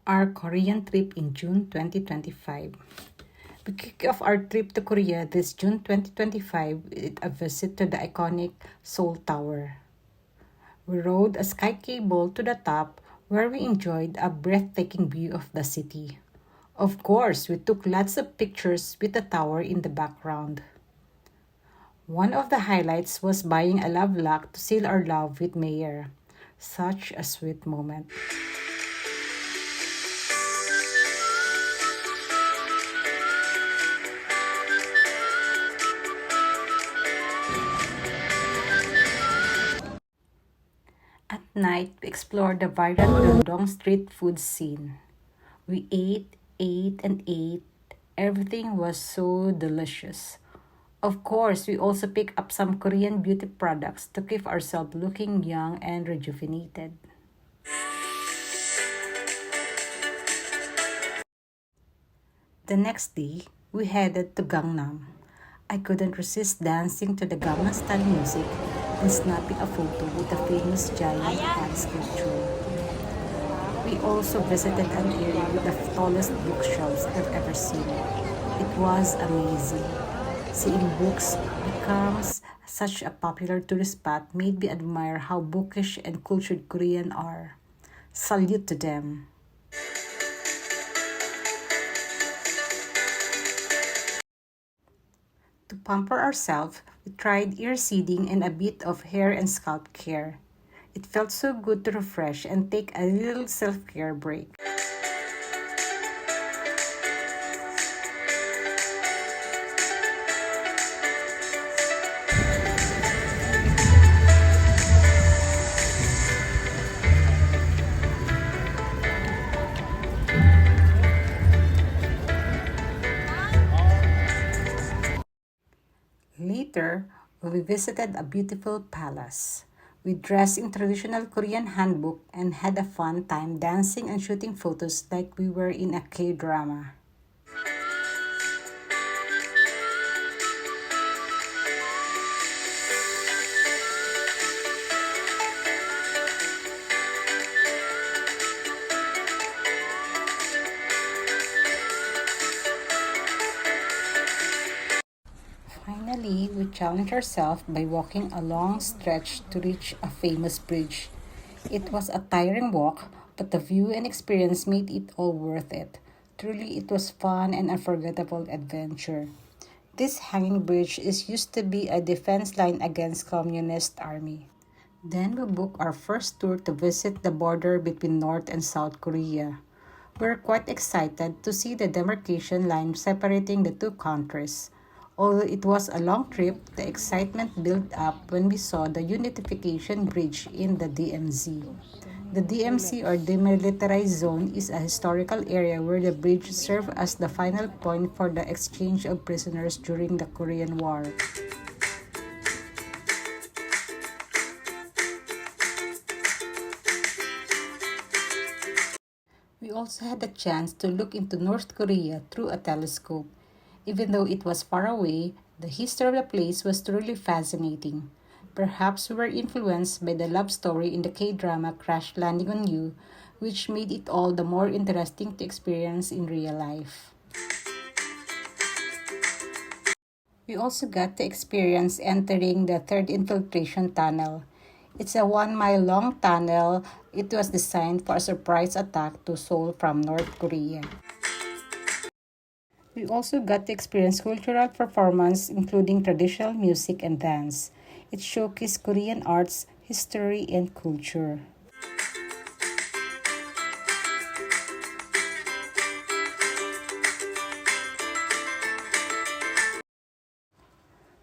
our Korean trip in June 2025. We kick off our trip to Korea this June 2025 with a visit to the iconic Seoul Tower. We rode a sky cable to the top where we enjoyed a breathtaking view of the city. Of course, we took lots of pictures with the tower in the background. One of the highlights was buying a love lock to seal our love with Mayer. Such a sweet moment. At night, we explored the vibrant Dongdong street food scene. We ate, and ate. Everything was so delicious. Of course, we also picked up some Korean beauty products to keep ourselves looking young and rejuvenated. The next day, we headed to Gangnam. I couldn't resist dancing to the Gangnam style music and snapping a photo with the famous giant hand sculpture. We also visited an area with the tallest bookshelves I've ever seen. It was amazing. Seeing books becomes such a popular tourist spot made me admire how bookish and cultured Koreans are. Salute to them. To pamper ourselves, we tried ear seeding and a bit of hair and scalp care. It felt so good to refresh and take a little self-care break. Later, we visited a beautiful palace. We dressed in traditional Korean hanbok and had a fun time dancing and shooting photos like we were in a K-drama. Finally, we challenged ourselves by walking a long stretch to reach a famous bridge. It was a tiring walk, but the view and experience made it all worth it. Truly, it was fun and unforgettable adventure. This hanging bridge is used to be a defense line against communist army. Then we booked our first tour to visit the border between North and South Korea. We're quite excited to see the demarcation line separating the two countries. Although it was a long trip, the excitement built up when we saw the Unification Bridge in the DMZ. The DMZ or Demilitarized Zone is a historical area where the bridge served as the final point for the exchange of prisoners during the Korean War. We also had a chance to look into North Korea through a telescope. Even though it was far away, the history of the place was truly fascinating. Perhaps we were influenced by the love story in the K-drama Crash Landing on You, which made it all the more interesting to experience in real life. We also got to experience entering the third infiltration tunnel. It's a 1 mile long tunnel. It was designed for a surprise attack to Seoul from North Korea. We also got to experience cultural performance including traditional music and dance. It showcased Korean arts, history, and culture.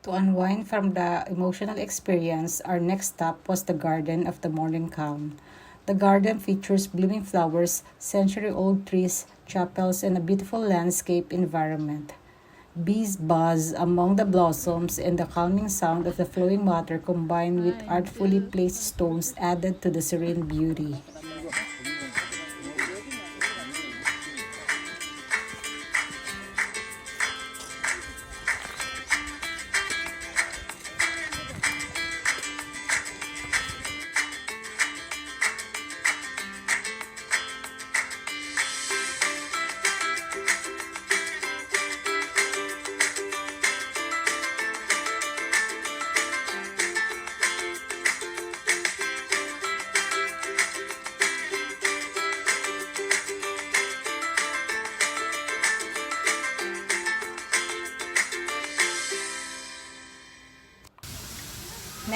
To unwind from the emotional experience, our next stop was the Garden of the Morning Calm. The garden features blooming flowers, century-old trees, chapels, and a beautiful landscape environment. Bees buzz among the blossoms and the calming sound of the flowing water combined with artfully placed stones added to the serene beauty.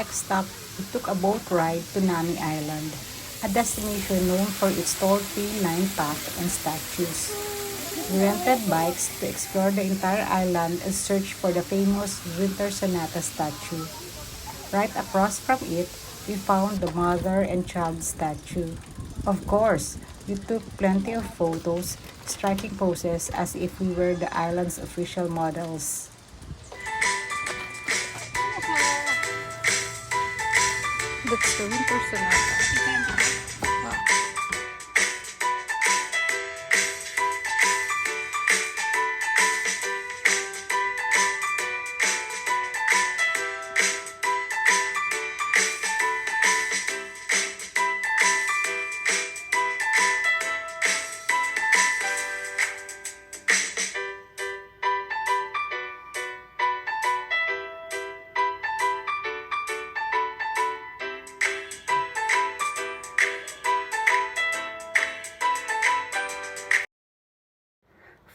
next stop, we took a boat ride to Nami Island, a destination known for its tall tree-lined path and statues. We rented bikes to explore the entire island and search for the famous Winter Sonata statue. Right across from it, we found the mother and child statue. Of course, we took plenty of photos, striking poses as if we were the island's official models. That's the Winter Sonata.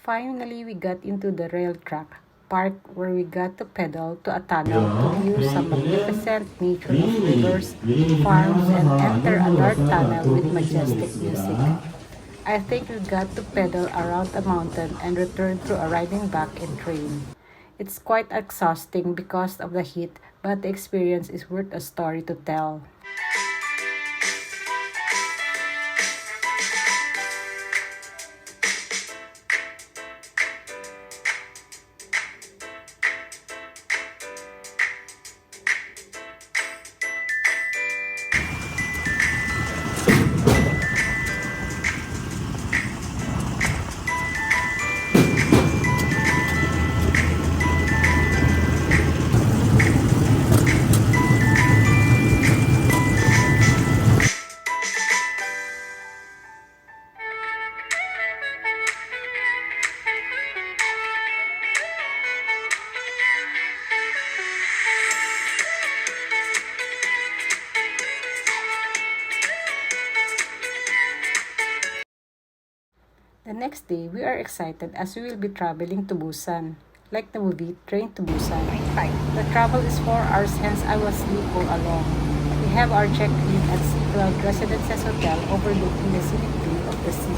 Finally, we got into the rail track park where we got to pedal to a tunnel to view some magnificent nature of rivers, farms, and enter a dark tunnel with majestic music. I think we got to pedal around a mountain and return through a riding back in train. It's quite exhausting because of the heat, but the experience is worth a story to tell. The next day, we are excited as we will be traveling to Busan. Like the movie Train to Busan. The travel is 4 hours, hence I will sleep all along. We have our check-in at Sea Cloud Residences Hotel overlooking the scenic view of the sea.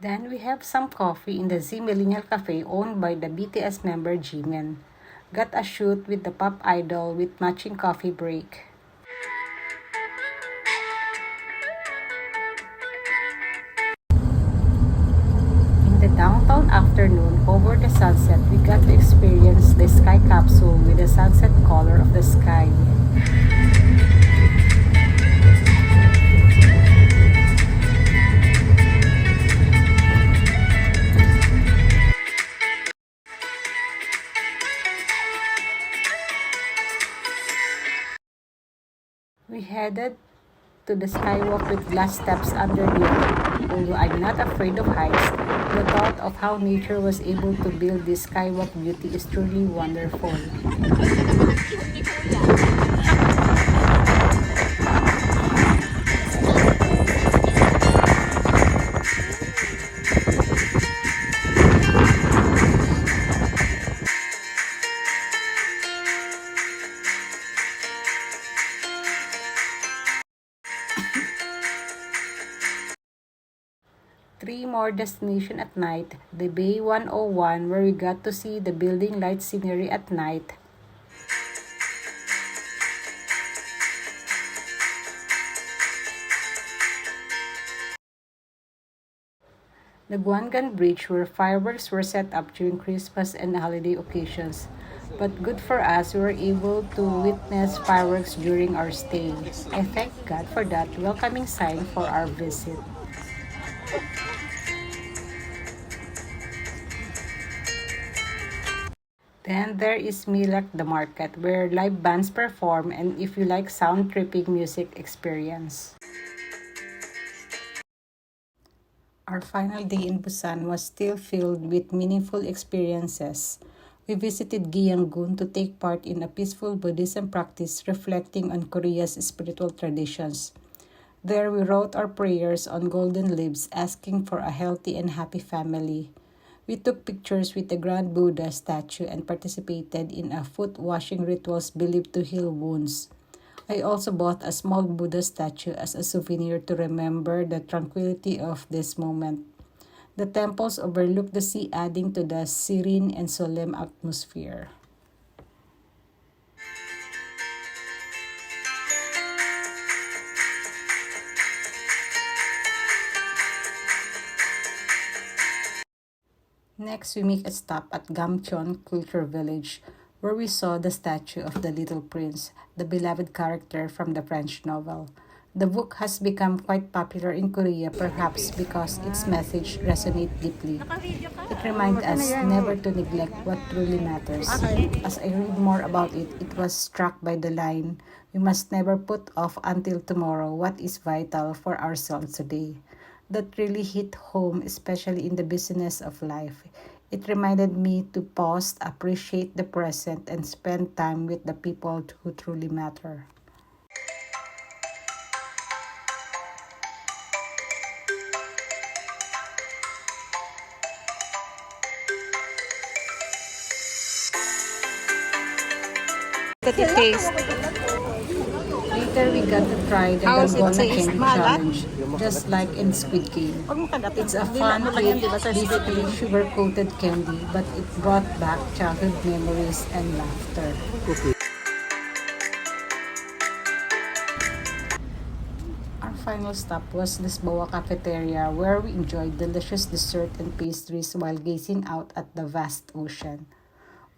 Then we have some coffee in the Z Millennial Cafe owned by the BTS member Jimin. Got a shoot with the pop idol with matching coffee break. In the downtown afternoon over the sunset, we got to experience the sky capsule with the sunset color of the sky. We headed to the skywalk with glass steps under the earth. Although I'm not afraid of heights, the thought of how nature was able to build this skywalk beauty is truly wonderful. Three more destinations at night, the Bay 101 where we got to see the building light scenery at night, the Guangan Bridge where fireworks were set up during Christmas and holiday occasions. But good for us, we were able to witness fireworks during our stay. I thank God for that welcoming sign for our visit. Then there is Milak the Market, where live bands perform and if you like sound tripping music experience. Our final day in Busan was still filled with meaningful experiences. We visited Gyeonggun to take part in a peaceful Buddhism practice reflecting on Korea's spiritual traditions. There we wrote our prayers on golden leaves asking for a healthy and happy family. We took pictures with the Grand Buddha statue and participated in a foot washing rituals believed to heal wounds. I also bought a small Buddha statue as a souvenir to remember the tranquility of this moment. The temples overlook the sea, adding to the serene and solemn atmosphere. Next, we make a stop at Gamcheon Culture Village, where we saw the statue of the Little Prince, the beloved character from the French novel. The book has become quite popular in Korea, perhaps because its message resonates deeply. It reminds us never to neglect what truly matters. As I read more about it, it was struck by the line, "We must never put off until tomorrow what is vital for ourselves today." That really hit home, especially in the business of life. It reminded me to pause, appreciate the present, and spend time with the people who truly matter. That it tastes. Later, we got to try the How does it Dalgona taste? Candy Maalat? Challenge, just like in Squid Game. Huwag mo kalapit. It's a Lila fun mo lang yan, treat, di ba, sa Squid basically Game? sugar-coated candy, but it brought back childhood memories and laughter. Our final stop was Lisboa Cafeteria, where we enjoyed delicious dessert and pastries while gazing out at the vast ocean.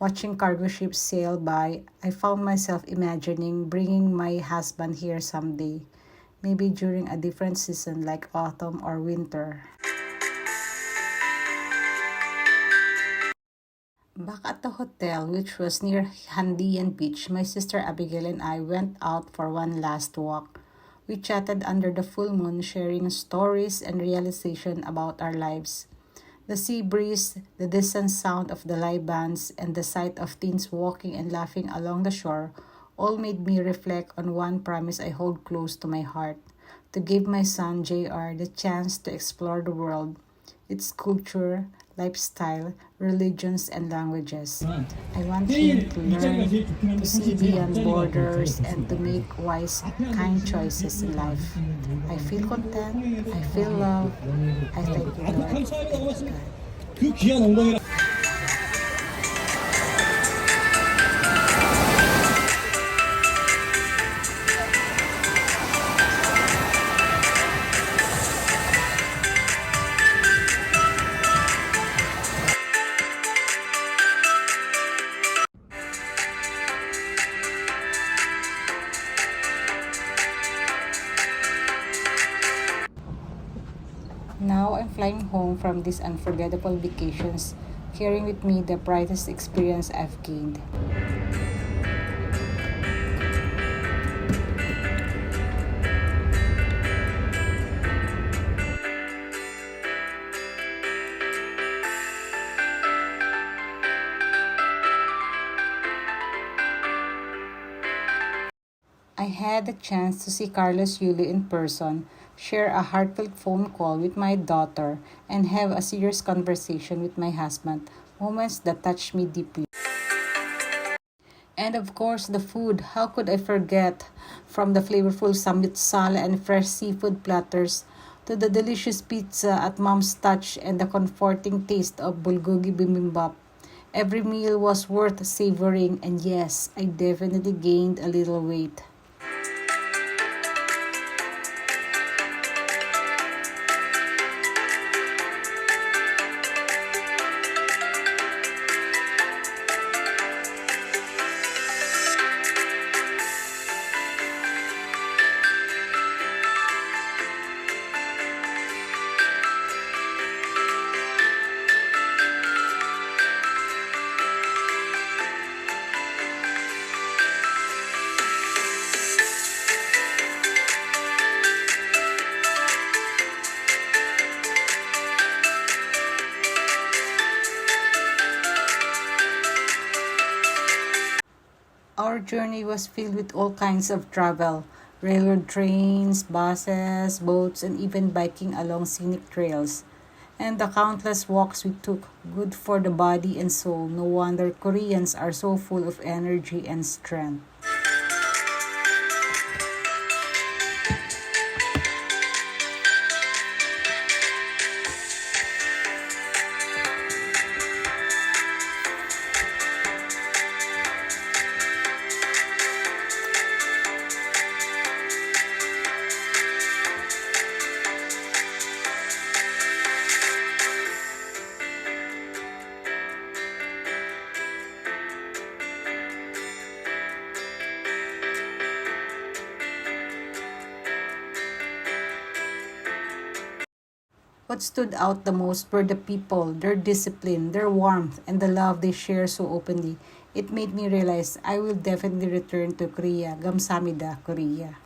Watching cargo ships sail by, I found myself imagining bringing my husband here someday, maybe during a different season like autumn or winter. Back at the hotel, which was near Handian Beach, my sister Abigail and I went out for one last walk. We chatted under the full moon, sharing stories and realization about our lives. The sea breeze, the distant sound of the live bands, and the sight of teens walking and laughing along the shore all made me reflect on one promise I hold close to my heart: to give my son JR the chance to explore the world, its culture, lifestyle, religions, and languages. I want him to learn, to see beyond borders, and to make wise, kind choices in life. I feel content, I feel love, I thank you, Lord. Thank you, God. 그 귀한 엉덩이랑 Now I'm flying home from these unforgettable vacations, carrying with me the brightest experience I've gained. I had the chance to see Carlos Yuli in person, share a heartfelt phone call with my daughter, and have a serious conversation with my husband, moments that touched me deeply. And of course, the food. How could I forget? From the flavorful samgyeopsal and fresh seafood platters to the delicious pizza at Mom's Touch and the comforting taste of bulgogi bibimbap. Every meal was worth savoring, and yes, I definitely gained a little weight. journey was filled with all kinds of travel: railroad trains, buses, boats, and even biking along scenic trails. And the countless walks we took, good for the body and soul. No wonder Koreans are so full of energy and strength. What stood out the most were the people, their discipline, their warmth, and the love they share so openly. It made me realize I will definitely return to Korea. Gamsamida, Korea.